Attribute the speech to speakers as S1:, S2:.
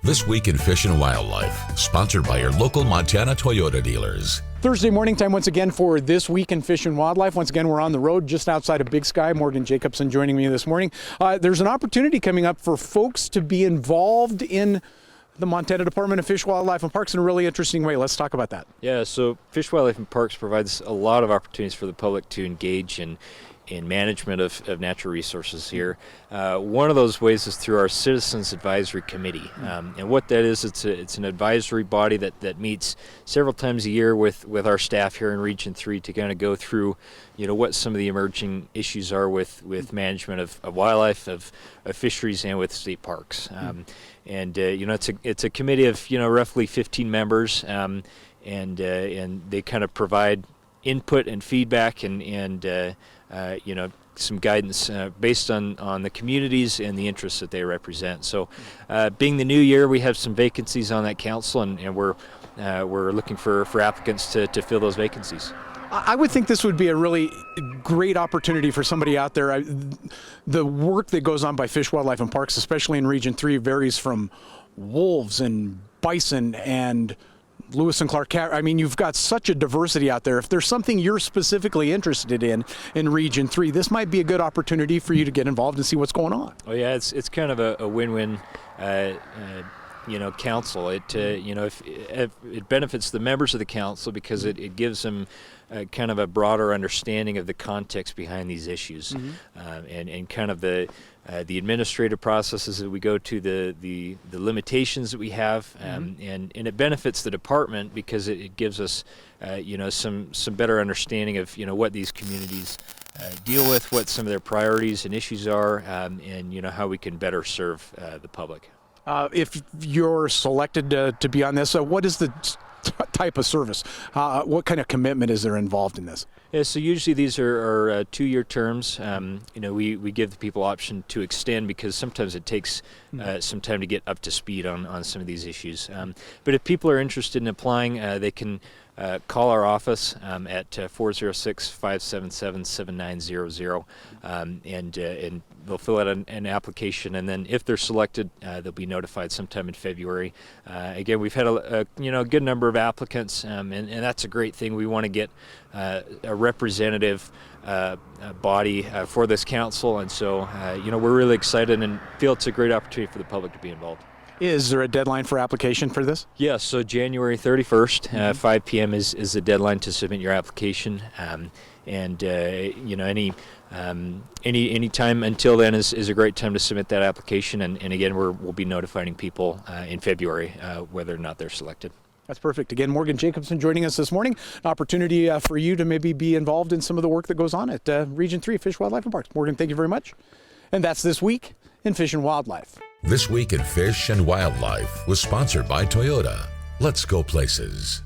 S1: This Week in Fish and Wildlife, sponsored by your local Montana Toyota dealers.
S2: Thursday morning time once again for This Week in Fish and Wildlife. Once again, we're on the road just outside of Big Sky. Morgan Jacobson joining me this morning. There's an opportunity coming up for folks to be involved in the Montana Department of Fish, Wildlife, and Parks in a really interesting way. Let's talk about that.
S3: Yeah, so Fish, Wildlife, and Parks provides a lot of opportunities for the public to engage in management of natural resources here. One of those ways is through our Citizens Advisory Committee. And what that is, it's an advisory body that meets several times a year with our staff here in Region 3 to kind of go through, what some of the emerging issues are with management of wildlife, of fisheries, and with state parks. And it's a committee of, roughly 15 members, and they kind of provide input and feedback and some guidance based on the communities and the interests that they represent. So being the new year, we have some vacancies on that council, and we're looking for applicants to fill those vacancies.
S2: I would think this would be a really great opportunity for somebody out there. The work that goes on by Fish, Wildlife, and Parks, especially in Region 3, varies from wolves and bison and Lewis and Clark cat. I mean, you've got such a diversity out there. If there's something you're specifically interested in Region 3, this might be a good opportunity for you to get involved and see what's going on.
S3: Oh yeah, it's kind of a win-win. Council. If it benefits the members of the council because it gives them kind of a broader understanding of the context behind these issues, and kind of the administrative processes that we go to, the limitations that we have, and it benefits the department because it gives us some better understanding of what these communities deal with, what some of their priorities and issues are, and how we can better serve the public.
S2: If you're selected to be on this, what is the type of service? What kind of commitment is there involved in this?
S3: Yeah, so usually these are 2-year terms. We give the people option to extend because sometimes it takes some time to get up to speed on some of these issues. But if people are interested in applying, they can call our office at 406-577-7900, and they'll fill out an application, and then if they're selected, they'll be notified sometime in February. Again, we've had a good number of applicants, and that's a great thing. We want to get a representative body for this council, and so we're really excited and feel it's a great opportunity for the public to be involved.
S2: Is there a deadline for application for this?
S3: Yeah, so January 31st, 5 p.m. is the deadline to submit your application, and any time until then is a great time to submit that application, and again, we'll be notifying people in February whether or not they're selected.
S2: That's perfect. Again, Morgan Jacobson joining us this morning. An opportunity for you to maybe be involved in some of the work that goes on at Region 3 Fish, Wildlife, and Parks. Morgan, thank you very much. And that's This Week in Fish and Wildlife.
S1: This Week in Fish and Wildlife was sponsored by Toyota. Let's go places.